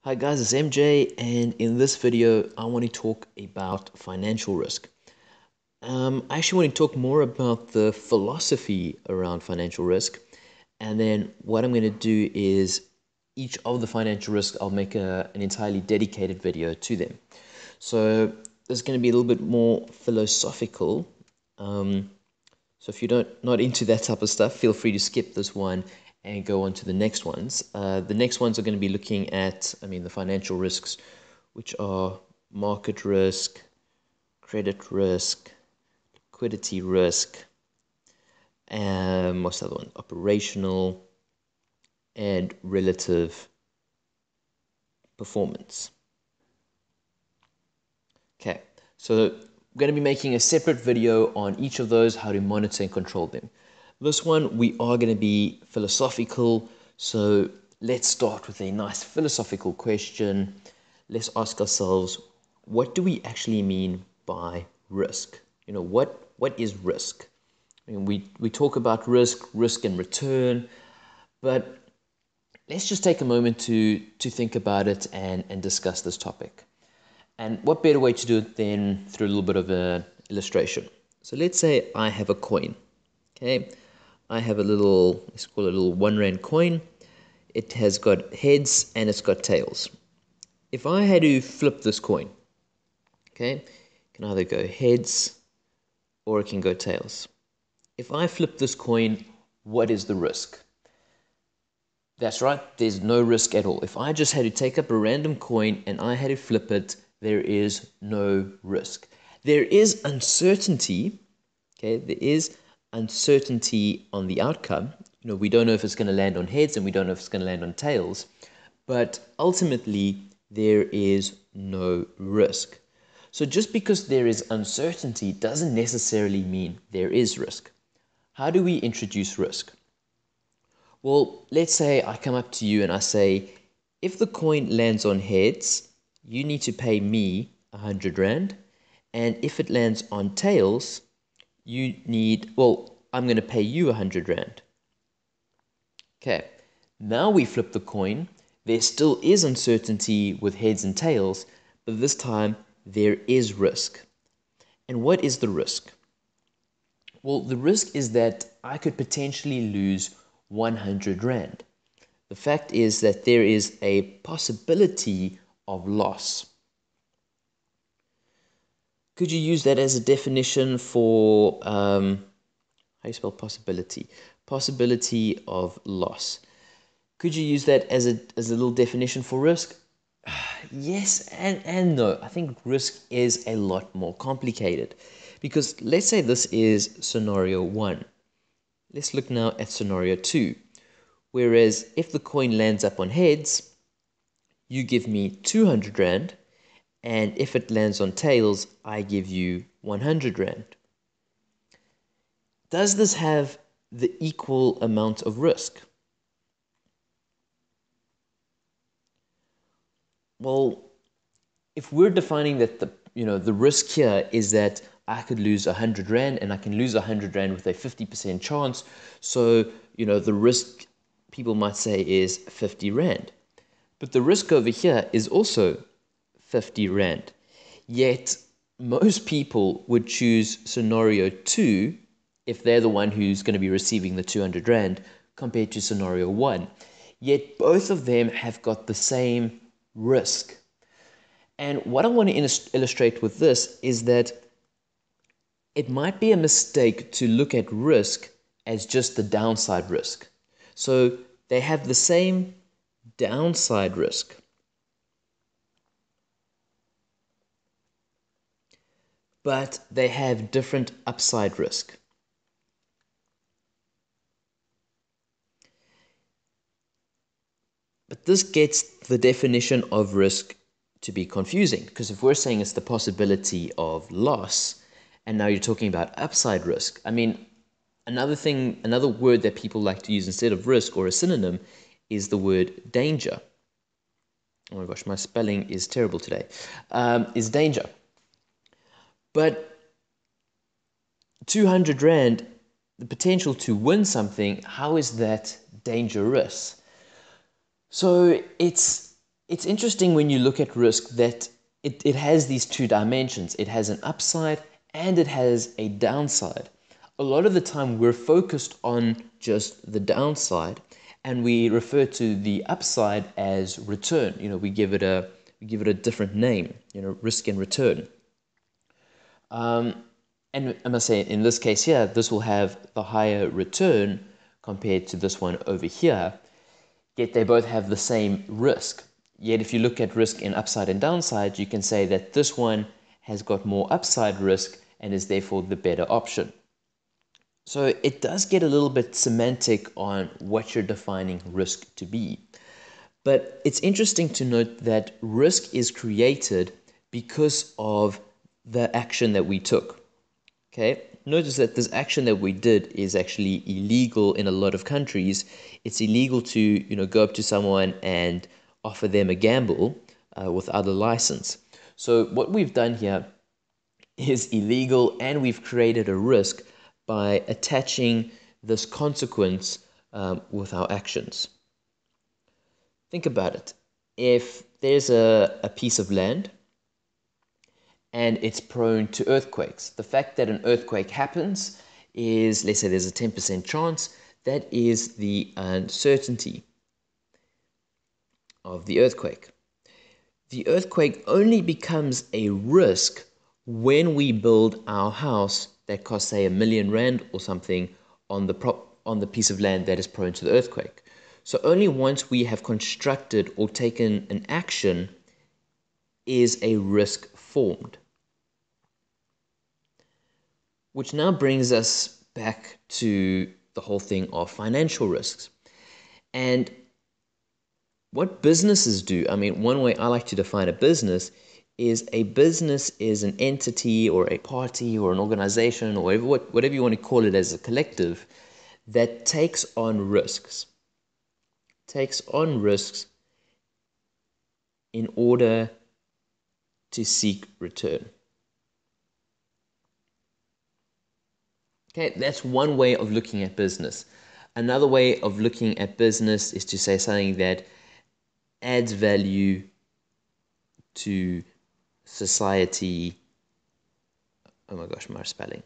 Hi guys, it's MJ, and in this video I want to talk about financial risk. I actually want to talk more about the philosophy around financial risk, and then what I'm going to do is each of the financial risks I'll make an entirely dedicated video to them. So this is going to be a little bit more philosophical. So if you're not into that type of stuff, feel free to skip this one and go on to the next ones. The next ones are going to be looking at, the financial risks, which are market risk, credit risk, liquidity risk, and what's the other one? Operational and relative performance. Okay, so I'm going to be making a separate video on each of those, how to monitor and control them. This one, we are going to be philosophical, so let's start with a nice philosophical question. Let's ask ourselves, what do we actually mean by risk? What is risk? We talk about risk and return, but let's just take a moment to think about it and discuss this topic. And what better way to do it than through a little bit of an illustration? So let's say I have a coin. Okay, I have a little, let's call it a little 1 Rand coin. It has got heads and it's got tails. If I had to flip this coin, okay, it can either go heads or it can go tails. If I flip this coin, what is the risk? That's right, there's no risk at all. If I just had to take up a random coin and I had to flip it, there is no risk. There is uncertainty, okay, there is uncertainty on the outcome. We don't know if it's going to land on heads and we don't know if it's going to land on tails, but ultimately there is no risk. So just because there is uncertainty doesn't necessarily mean there is risk. How do we introduce risk? Well, let's say I come up to you and I say, if the coin lands on heads, you need to pay me 100 Rand. And if it lands on tails, I'm going to pay you 100 Rand. Okay, now we flip the coin. There still is uncertainty with heads and tails, but this time there is risk. And what is the risk? Well, the risk is that I could potentially lose 100 Rand. The fact is that there is a possibility of loss. Could you use that as a definition for, how do you spell possibility? Possibility of loss. Could you use that as a little definition for risk? Yes and no. I think risk is a lot more complicated because let's say this is scenario 1. Let's look now at scenario 2. Whereas if the coin lands up on heads, you give me 200 Rand, and if it lands on tails, I give you 100 Rand. Does this have the equal amount of risk? Well, if we're defining that the risk here is that I could lose 100 Rand and I can lose 100 Rand with a 50% chance, so the risk people might say is 50 Rand. But the risk over here is also 50 Rand. Yet most people would choose scenario 2 if they're the one who's going to be receiving the 200 Rand compared to scenario 1. Yet both of them have got the same risk. And what I want to illustrate with this is that it might be a mistake to look at risk as just the downside risk. So they have the same downside risk. But they have different upside risk. But this gets the definition of risk to be confusing, because if we're saying it's the possibility of loss, and now you're talking about upside risk, another word that people like to use instead of risk or a synonym is the word danger. Oh my gosh, my spelling is terrible today. Is danger. But 200 Rand, the potential to win something, how is that dangerous? So it's It's interesting when you look at risk that it has these two dimensions. It has an upside and it has a downside. A lot of the time we're focused on just the downside and we refer to the upside as return. We give it a different name, risk and return. And I must say, in this case here, this will have the higher return compared to this one over here, yet they both have the same risk. Yet if you look at risk in upside and downside, you can say that this one has got more upside risk and is therefore the better option. So it does get a little bit semantic on what you're defining risk to be. But it's interesting to note that risk is created because of the action that we took. Okay, notice that this action that we did is actually illegal in a lot of countries. It's illegal to go up to someone and offer them a gamble without a license. So what we've done here is illegal, and we've created a risk by attaching this consequence with our actions. Think about it. If there's a piece of land and it's prone to earthquakes, the fact that an earthquake happens is, let's say there's a 10% chance, that is the uncertainty of the earthquake. The earthquake only becomes a risk when we build our house that costs, say, R1 million or something on the piece of land that is prone to the earthquake. So only once we have constructed or taken an action is a risk formed. Which now brings us back to the whole thing of financial risks. And what businesses do, one way I like to define a business is an entity or a party or an organization or whatever you want to call it as a collective that takes on risks. Takes on risks in order to seek return. Okay, that's one way of looking at business. Another way of looking at business is to say something that adds value to society. Oh my gosh, my spelling.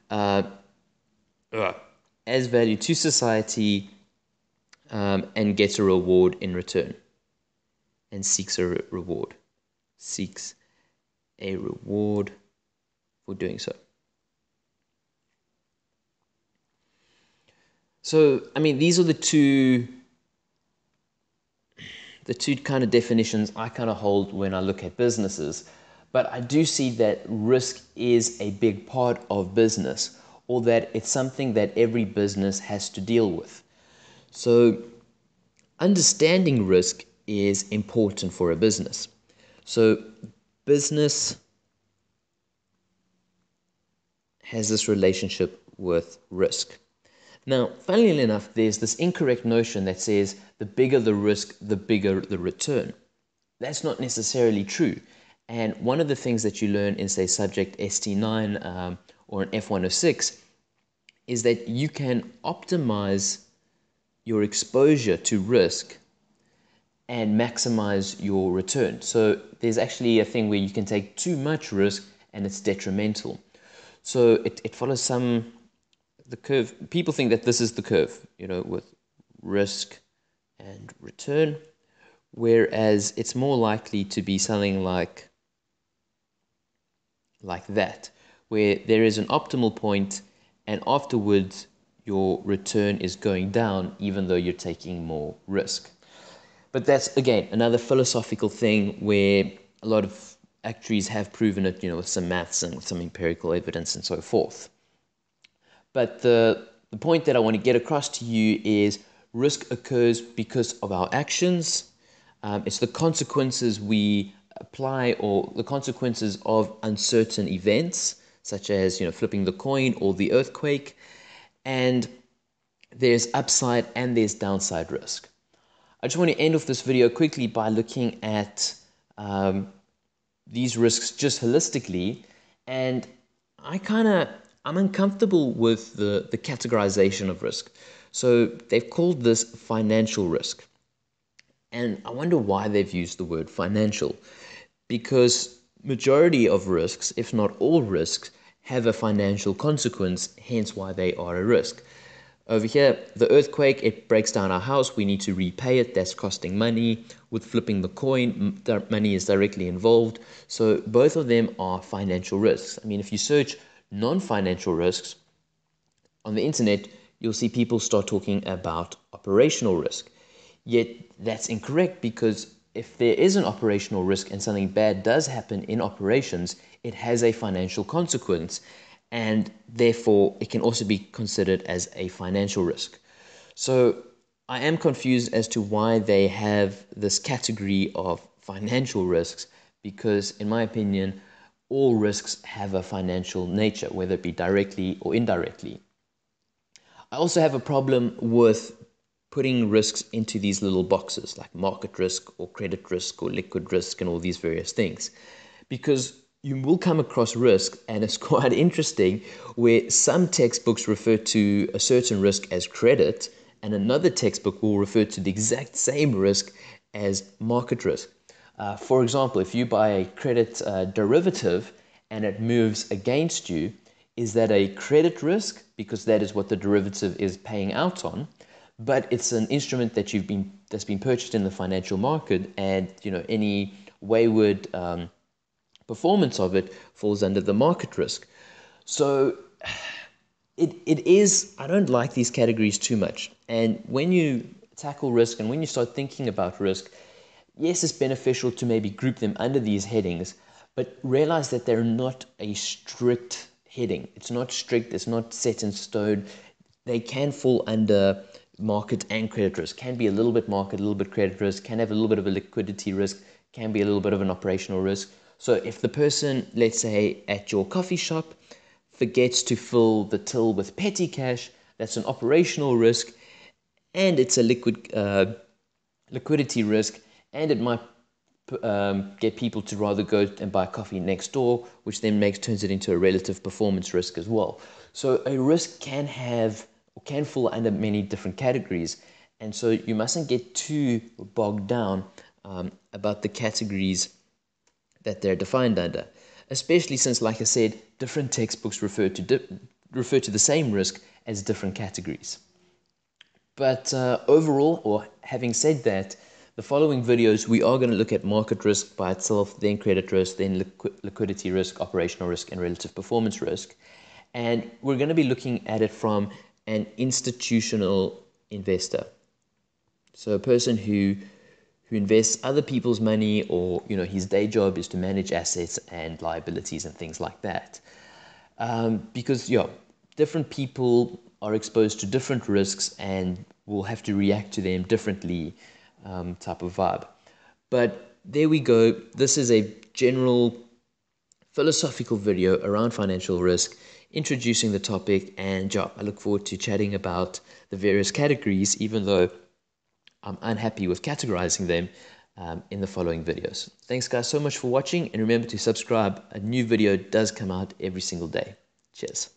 Adds value to society and gets a reward in return. And seeks a reward. Seeks a reward for doing so. So, these are the two kind of definitions I kind of hold when I look at businesses. But I do see that risk is a big part of business, or that it's something that every business has to deal with. So, understanding risk is important for a business. So, business has this relationship with risk. Now, funnily enough, there's this incorrect notion that says the bigger the risk, the bigger the return. That's not necessarily true. And one of the things that you learn in, say, subject ST9 or an F106 is that you can optimize your exposure to risk and maximize your return. So there's actually a thing where you can take too much risk and it's detrimental. So it follows the curve. People think that this is the curve, with risk and return, whereas it's more likely to be something like that, where there is an optimal point and afterwards your return is going down even though you're taking more risk. But that's, again, another philosophical thing where a lot of actuaries have proven it, with some maths and with some empirical evidence and so forth. But the point that I want to get across to you is risk occurs because of our actions. It's the consequences we apply, or the consequences of uncertain events, such as flipping the coin or the earthquake. And there's upside and there's downside risk. I just want to end off this video quickly by looking at these risks just holistically, and I'm uncomfortable with the categorization of risk. So they've called this financial risk. And I wonder why they've used the word financial, because majority of risks, if not all risks, have a financial consequence, hence why they are a risk. Over here, the earthquake, it breaks down our house, we need to repay it, that's costing money. With flipping the coin, money is directly involved. So both of them are financial risks. I mean, if you search non-financial risks on the internet, you'll see people start talking about operational risk. Yet that's incorrect, because if there is an operational risk and something bad does happen in operations, it has a financial consequence, and therefore it can also be considered as a financial risk. So I am confused as to why they have this category of financial risks, because in my opinion, all risks have a financial nature, whether it be directly or indirectly. I also have a problem with putting risks into these little boxes like market risk or credit risk or liquid risk and all these various things, because you will come across risk, and it's quite interesting, where some textbooks refer to a certain risk as credit and another textbook will refer to the exact same risk as market risk. For example, if you buy a credit derivative and it moves against you, is that a credit risk, because that is what the derivative is paying out on? But it's an instrument that's been purchased in the financial market, and any wayward performance of it falls under the market risk. So it is, I don't like these categories too much. And when you tackle risk and when you start thinking about risk, yes, it's beneficial to maybe group them under these headings, but realize that they're not a strict heading. It's not strict, it's not set in stone. They can fall under market and credit risk, can be a little bit market, a little bit credit risk, can have a little bit of a liquidity risk, can be a little bit of an operational risk. So if the person, let's say at your coffee shop, forgets to fill the till with petty cash, that's an operational risk, and it's a liquidity risk, and it might get people to rather go and buy coffee next door, which then turns it into a relative performance risk as well. So a risk can fall under many different categories, and so you mustn't get too bogged down about the categories that they're defined under, especially since, like I said, different textbooks refer to the same risk as different categories. But overall, or having said that, the following videos, we are going to look at market risk by itself, then credit risk, then liquidity risk, operational risk, and relative performance risk. And we're going to be looking at it from an institutional investor. So a person who invests other people's money, or his day job is to manage assets and liabilities and things like that. Because different people are exposed to different risks and will have to react to them differently, type of vibe. But there we go. This is a general philosophical video around financial risk, introducing the topic, and I look forward to chatting about the various categories, even though I'm unhappy with categorizing them, in the following videos. Thanks guys so much for watching, and remember to subscribe. A new video does come out every single day. Cheers.